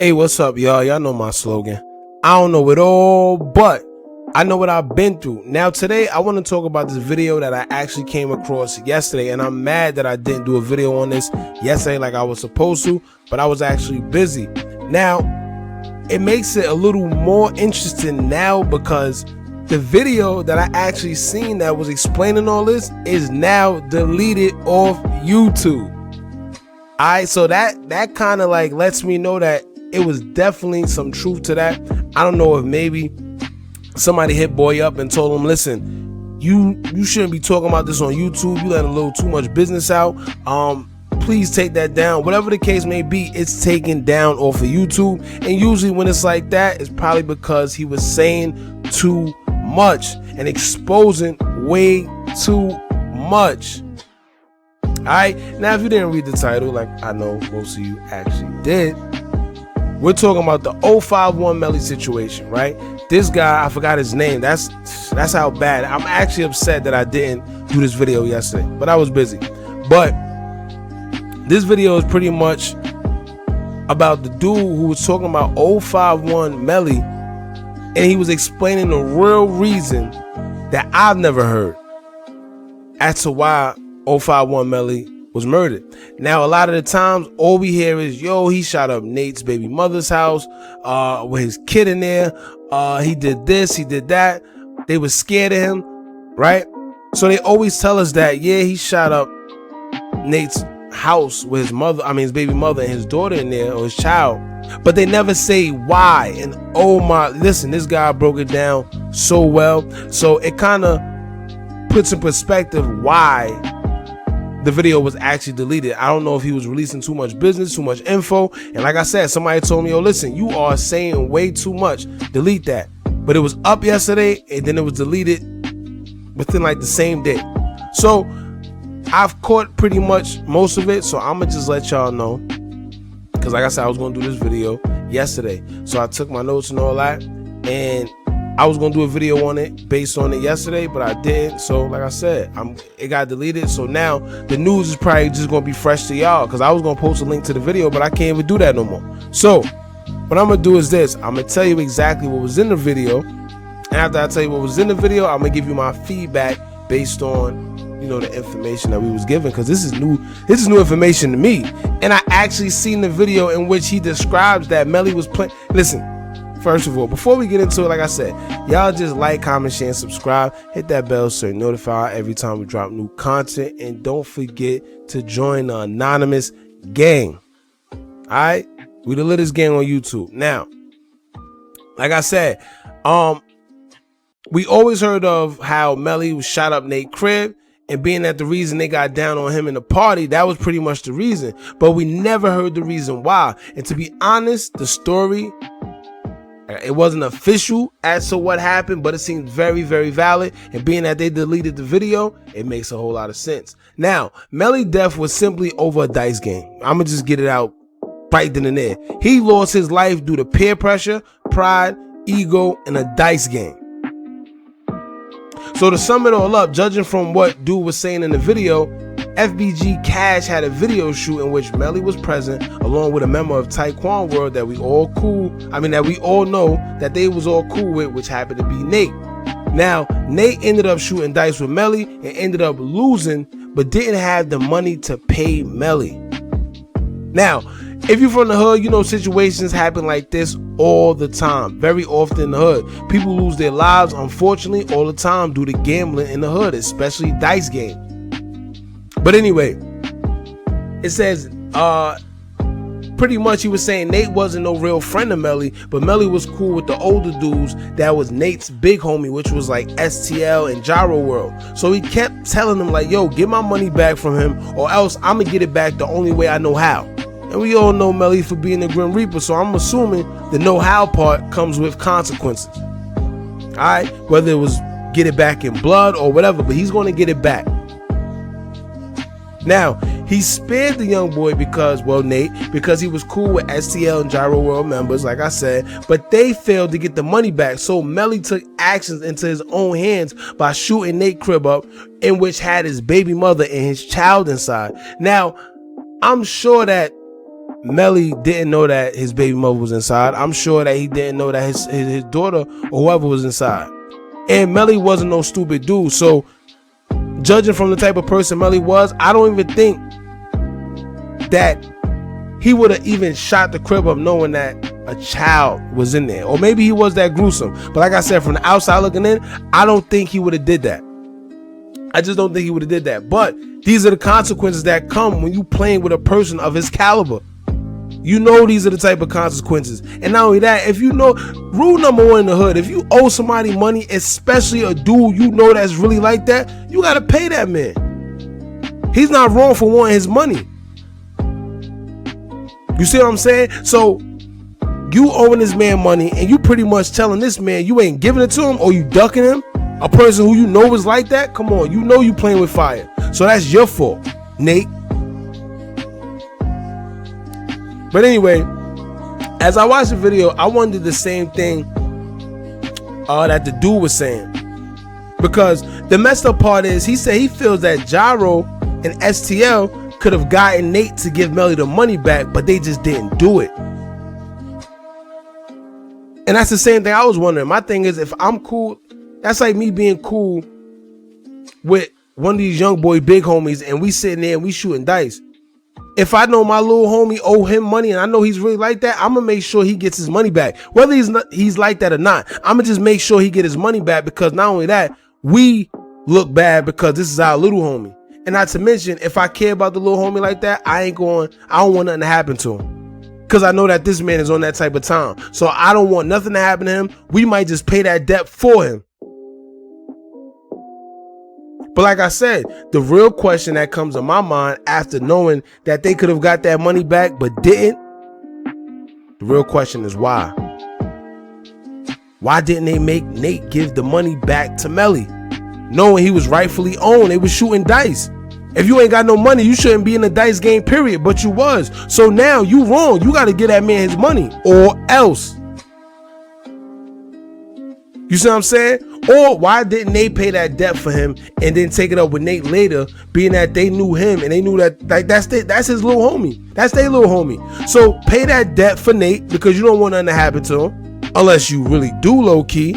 Hey, what's up, y'all? Y'all know my slogan. I don't know it all, but I know what I've been through. Now, today, I want to talk about this video that I actually came across yesterday, and I'm mad that I didn't do a video on this yesterday like I was supposed to, but I was actually busy. Now, it makes it a little more interesting now because the video that I actually seen that was explaining all this is now deleted off YouTube. Alright, so that kind of like lets me know that it was definitely some truth to that. I don't know if maybe somebody hit boy up and told him, listen, you shouldn't be talking about this on YouTube. You letting a little too much business out. Please take that down. Whatever the case may be, it's taken down off of YouTube. And usually when it's like that, it's probably because he was saying too much and exposing way too much. Alright, now if you didn't read the title, like I know most of you actually did, we're talking about the 051 Melly situation, right? This guy, I forgot his name. That's how bad. I'm actually upset that I didn't do this video yesterday, but I was busy. But this video is pretty much about the dude who was talking about 051 Melly, and he was explaining the real reason that I've never heard as to why 051 Melly was murdered. Now, a lot of the times, all we hear is, yo, he shot up Nate's baby mother's house with his kid in there. He did this, he did that. They were scared of him, right? So they always tell us that, yeah, he shot up Nate's house with his mother, his baby mother and his daughter in there, or his child. But they never say why. And oh my, listen, this guy broke it down so well. So it kind of puts in perspective why the video was actually deleted. I don't know if he was releasing too much business, too much info. And like I said, somebody told me, yo, listen, you are saying way too much. Delete that. But it was up yesterday and then it was deleted within like the same day. So I've caught pretty much most of it. So I'm going to just let y'all know. Because like I said, I was going to do this video yesterday. So I took my notes and all that. And I was going to do a video on it based on it yesterday, but I didn't. So like I said, it got deleted. So now the news is probably just going to be fresh to y'all because I was going to post a link to the video, but I can't even do that no more. So what I'm going to do is this. I'm going to tell you exactly what was in the video. And after I tell you what was in the video, I'm going to give you my feedback based on, you know, the information that we was given, because this is new information to me. And I actually seen the video in which he describes that Melly was playing. Listen. First of all, before we get into it, like I said, y'all just like, comment, share, and subscribe. Hit that bell so you're notified every time we drop new content. And don't forget to join the Anonymous gang. Alright? We the littest gang on YouTube. Now, like I said, we always heard of how Melly was shot up Nate's crib, and being that the reason they got down on him in the party, that was pretty much the reason. But we never heard the reason why. And to be honest, the story, it wasn't official as to what happened, but it seemed very, very valid. And being that they deleted the video, it makes a whole lot of sense. Now, Melly's death was simply over a dice game. I'm going to just get it out right then and there. He lost his life due to peer pressure, pride, ego, and a dice game. So to sum it all up, judging from what dude was saying in the video, FBG Cash had a video shoot in which Melly was present along with a member of Taekwon World that we all know that they was all cool with, which happened to be Nate. Now, Nate ended up shooting dice with Melly and ended up losing, but didn't have the money to pay Melly. Now, if you're from the hood, you know situations happen like this all the time. Very often in the hood. People lose their lives, unfortunately, all the time due to gambling in the hood, especially dice games. But anyway, it says, pretty much he was saying Nate wasn't no real friend of Melly, but Melly was cool with the older dudes that was Nate's big homie, which was like STL and Gyro World. So he kept telling them like, yo, get my money back from him or else I'm gonna get it back the only way I know how. And we all know Melly for being a Grim Reaper, so I'm assuming the know how part comes with consequences. Alright, whether it was get it back in blood or whatever, but he's gonna get it back. Now, he spared the young boy because he was cool with STL and Gyro World members, like I said, but they failed to get the money back. So Melly took actions into his own hands by shooting Nate's crib up, in which had his baby mother and his child inside. Now, I'm sure that Melly didn't know that his baby mother was inside. I'm sure that he didn't know that his daughter or whoever was inside. And Melly wasn't no stupid dude. So judging from the type of person Melly was, I don't even think that he would have even shot the crib up knowing that a child was in there. Or maybe he was that gruesome. But like I said, from the outside looking in, I don't think he would have did that. I just don't think he would have did that. But these are the consequences that come when you playing with a person of his caliber. You know these are the type of consequences. And not only that, if you know, rule number one in the hood, if you owe somebody money, especially a dude you know that's really like that, you got to pay that man. He's not wrong for wanting his money. You see what I'm saying? So you owing this man money and you pretty much telling this man you ain't giving it to him or you ducking him. A person who you know is like that? Come on, you know you playing with fire. So that's your fault, Nate. But anyway, as I watched the video, I wondered the same thing that the dude was saying. Because the messed up part is he said he feels that Gyro and STL could have gotten Nate to give Melly the money back, but they just didn't do it. And that's the same thing I was wondering. My thing is, if I'm cool, that's like me being cool with one of these young boy big homies and we sitting there and we shooting dice. If I know my little homie owe him money and I know he's really like that, I'm gonna make sure he gets his money back. Whether he's like that or not, I'm gonna just make sure he get his money back, because not only that, we look bad because this is our little homie. And not to mention, if I care about the little homie like that, I don't want nothing to happen to him. Because I know that this man is on that type of time. So I don't want nothing to happen to him. We might just pay that debt for him. But like I said, the real question that comes to my mind after knowing that they could have got that money back but didn't, the real question is why? Why didn't they make Nate give the money back to Melly? Knowing he was rightfully owned, they was shooting dice. If you ain't got no money, you shouldn't be in the dice game, period. But you was. So now you wrong. You got to get that man his money or else. You see what I'm saying? Or why didn't they pay that debt for him and then take it up with Nate later, being that they knew him and they knew that like that's his little homie. That's their little homie. So pay that debt for Nate because you don't want nothing to happen to him. Unless you really do low key.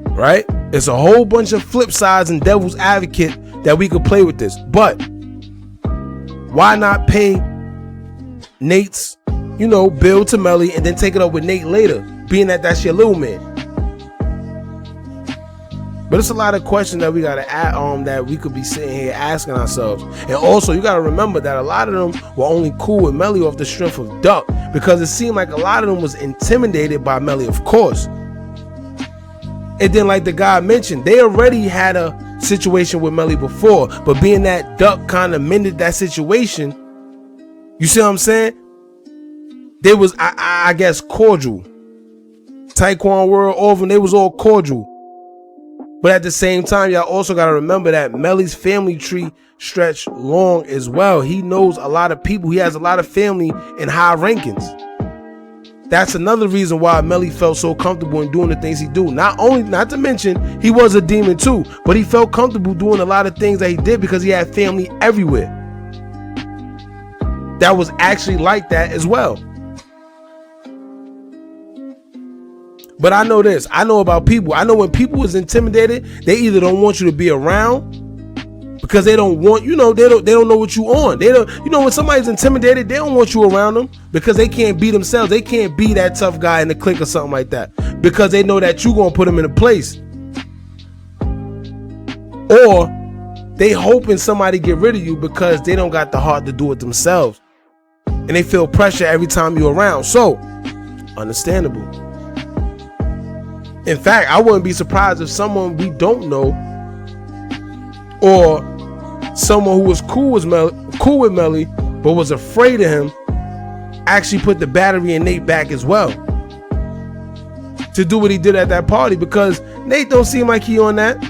Right? It's a whole bunch of flip sides and devil's advocate that we could play with this. But why not pay Nate's, bill to Melly and then take it up with Nate later, being that that's your little man? But it's a lot of questions that we gotta add that we could be sitting here asking ourselves. And also you gotta remember that a lot of them were only cool with Melly off the strength of Duck, because it seemed like a lot of them was intimidated by Melly, of course. And then like the guy mentioned, they already had a situation with Melly before, but being that Duck kind of mended that situation, you see what I'm saying? They was I guess cordial. Taekwon World, all of them, they was all cordial. But at the same time, y'all also got to remember that Melly's family tree stretched long as well. He knows a lot of people. He has a lot of family in high rankings. That's another reason why Melly felt so comfortable in doing the things he do. Not to mention, he was a demon too, but he felt comfortable doing a lot of things that he did because he had family everywhere that was actually like that as well. But I know this. I know about people. I know when people is intimidated, they either don't want you to be around because they don't want, they don't know what you on. They don't, when somebody's intimidated, they don't want you around them because they can't be themselves. They can't be that tough guy in the clique or something like that because they know that you're going to put them in a place. Or they hoping somebody get rid of you because they don't got the heart to do it themselves. And they feel pressure every time you're around. So, understandable. In fact, I wouldn't be surprised if someone we don't know or someone who was cool with Melly but was afraid of him actually put the battery in Nate back as well to do what he did at that party, because Nate don't seem like he on that.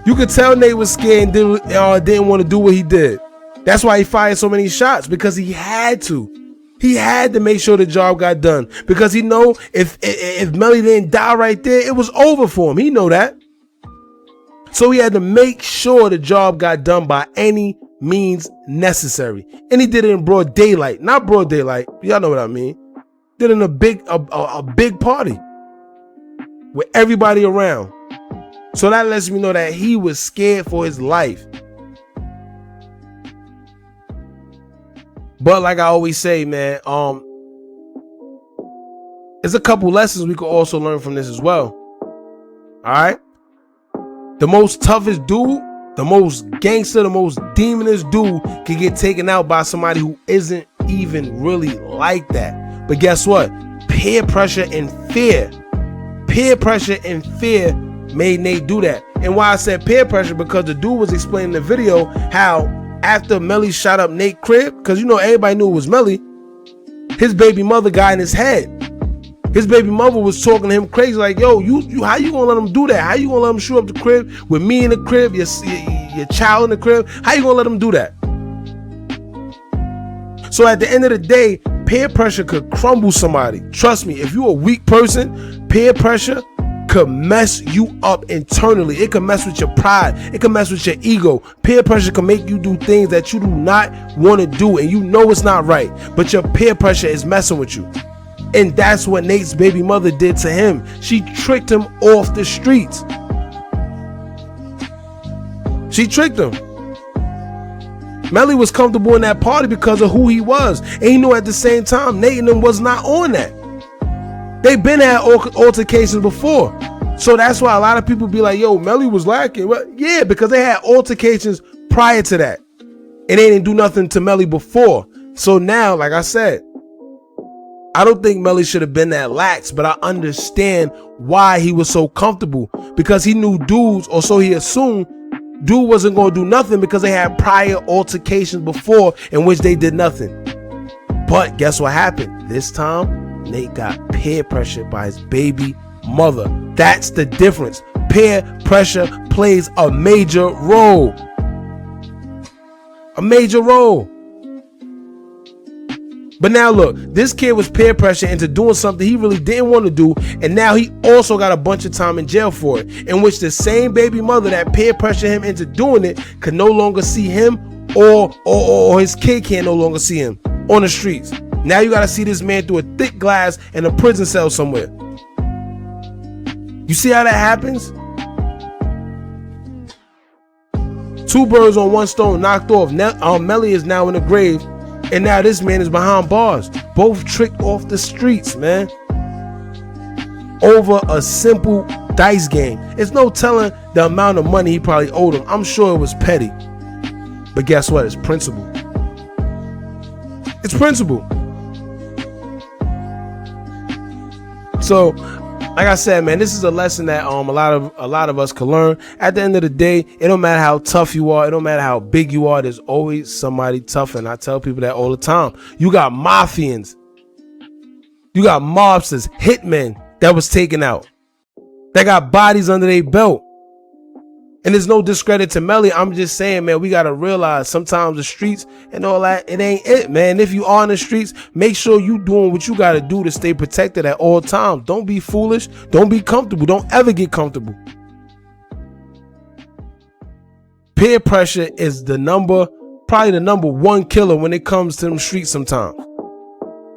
You could tell Nate was scared and didn't want to do what he did. That's why he fired so many shots, because he had to. He had to make sure the job got done, because he know if Melly didn't die right there, it was over for him. He know that. So he had to make sure the job got done by any means necessary. And he did it in broad daylight. Not broad daylight. Y'all know what I mean. Did it in a big party with everybody around. So that lets me know that he was scared for his life. But like I always say, man, there's a couple lessons we could also learn from this as well. All right. The most toughest dude, the most gangster, the most demonous dude can get taken out by somebody who isn't even really like that. But guess what? Peer pressure and fear made Nate do that. And why I said peer pressure, because the dude was explaining in the video how after Melly shot up Nate's crib, because you know everybody knew it was Melly, his baby mother got in his head. His baby mother was talking to him crazy, like, yo, you how you gonna let him do that? How you gonna let him shoot up the crib with me in the crib, your child in the crib? How you gonna let him do that? So at the end of the day, peer pressure could crumble somebody. Trust me, if you're a weak person, peer pressure could mess you up internally. It could mess with your pride. It could mess with your ego. Peer pressure can make you do things that you do not want to do, and you know it's not right, but your peer pressure is messing with you. And that's what Nate's baby mother did to him. She tricked him off the streets. She tricked him. Melly was comfortable in that party because of who he was. And he knew at the same time Nate and them was not on that. They've been at altercations before. So that's why a lot of people be like, yo, Melly was lacking. Well, yeah, because they had altercations prior to that. And they didn't do nothing to Melly before. So now, like I said, I don't think Melly should have been that lax, but I understand why he was so comfortable, because he knew dudes, or so he assumed, dude wasn't going to do nothing because they had prior altercations before in which they did nothing. But guess what happened? This time, Nate got peer pressured by his baby mother. That's the difference. Peer pressure plays a major role. A major role. But now look, this kid was peer pressured into doing something he really didn't want to do, and now he also got a bunch of time in jail for it, in which the same baby mother that peer pressured him into doing it could no longer see him, or his kid can no longer see him on the streets. Now you got to see this man through a thick glass in a prison cell somewhere. You see how that happens? Two birds on one stone knocked off. Melly is now in the grave. And now this man is behind bars. Both tricked off the streets, man. Over a simple dice game. It's no telling the amount of money he probably owed him. I'm sure it was petty. But guess what? It's principle. It's principle. So, like I said, man, this is a lesson that a lot of us can learn. At the end of the day, it don't matter how tough you are, it don't matter how big you are, there's always somebody tough. And I tell people that all the time. You got mafians, you got mobsters, hitmen that was taken out, that got bodies under their belt. And there's no discredit to Melly. I'm just saying, man, we got to realize sometimes the streets and all that, it ain't it, man. If you are in the streets, make sure you doing what you got to do to stay protected at all times. Don't be foolish. Don't be comfortable. Don't ever get comfortable. Peer pressure is probably the number one killer when it comes to them streets sometimes.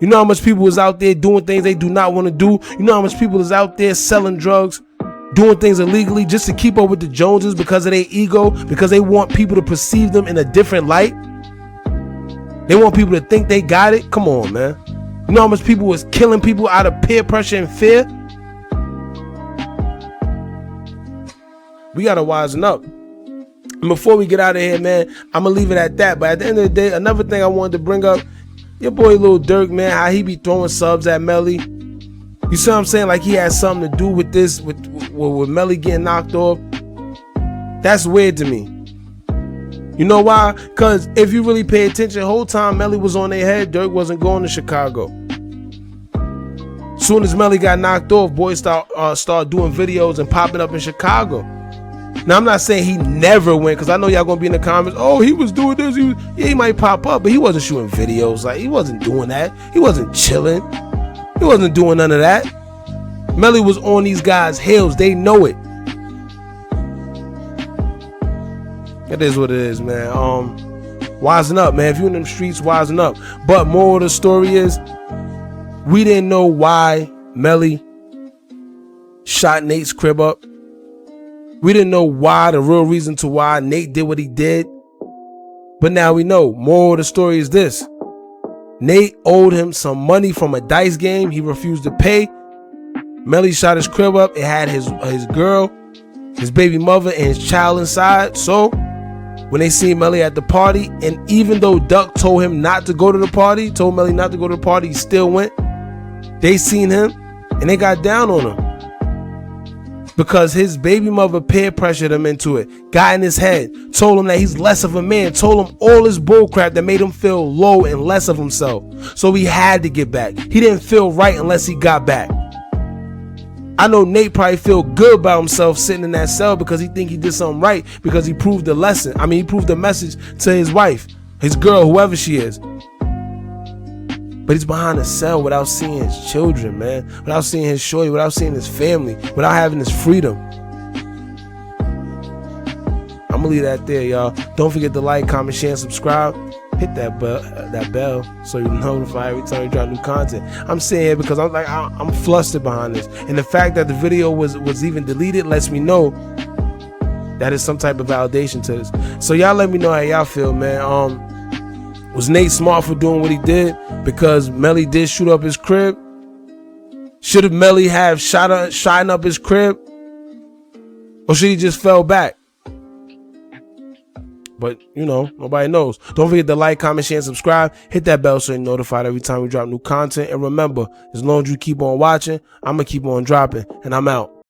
You know how much people is out there doing things they do not want to do? You know how much people is out there selling drugs, doing things illegally just to keep up with the Joneses because of their ego, because they want people to perceive them in a different light. They want people to think they got it. Come on, man. You know how much people was killing people out of peer pressure and fear? We got to wisen up. And before we get out of here, man, I'm going to leave it at that. But at the end of the day, another thing I wanted to bring up, your boy Lil Durk, man, how he be throwing subs at Melly. You see what I'm saying? Like he had something to do with this, with Melly getting knocked off. That's weird to me. You know why? Because if you really pay attention, the whole time Melly was on their head, Durk wasn't going to Chicago. Soon as Melly got knocked off, boys start doing videos and popping up in Chicago. Now, I'm not saying he never went, because I know y'all going to be in the comments, oh, he was doing this. He might pop up, but he wasn't shooting videos. Like, he wasn't doing that. He wasn't chilling. He wasn't doing none of that. Melly was on these guys' heels. They know it. It is what it is, man. Wisen up, man. If you in them streets, wisen up. But moral of the story is, we didn't know why Melly shot Nate's crib up. We didn't know why, the real reason to why Nate did what he did. But now we know. Moral of the story is this. Nate owed him some money from a dice game. He refused to pay. Melly shot his crib up. It had his girl, his baby mother, and his child inside. So when they seen Melly at the party, and even though Duck told him not to go to the party, told Melly not to go to the party, he still went. They seen him and they got down on him because his baby mother peer pressured him into it, got in his head, told him that he's less of a man, told him all this bullcrap that made him feel low and less of himself. So he had to get back. He didn't feel right unless he got back. I know Nate probably feel good about himself sitting in that cell because he think he did something right, because he proved the lesson. I mean, he proved the message to his wife, his girl, whoever she is. But he's behind a cell without seeing his children, man. Without seeing his shorty, without seeing his family, without having his freedom. I'm gonna leave that there, y'all. Don't forget to like, comment, share, and subscribe. Hit that bell so you're notified every time we drop new content. I'm saying it because I'm flustered behind this. And the fact that the video was even deleted lets me know that is some type of validation to this. So y'all let me know how y'all feel, man. Was Nate smart for doing what he did because Melly did shoot up his crib? Should have Melly have shot up his crib? Or should he just fell back? But, you know, nobody knows. Don't forget to like, comment, share, and subscribe. Hit that bell so you're notified every time we drop new content. And remember, as long as you keep on watching, I'm going to keep on dropping. And I'm out.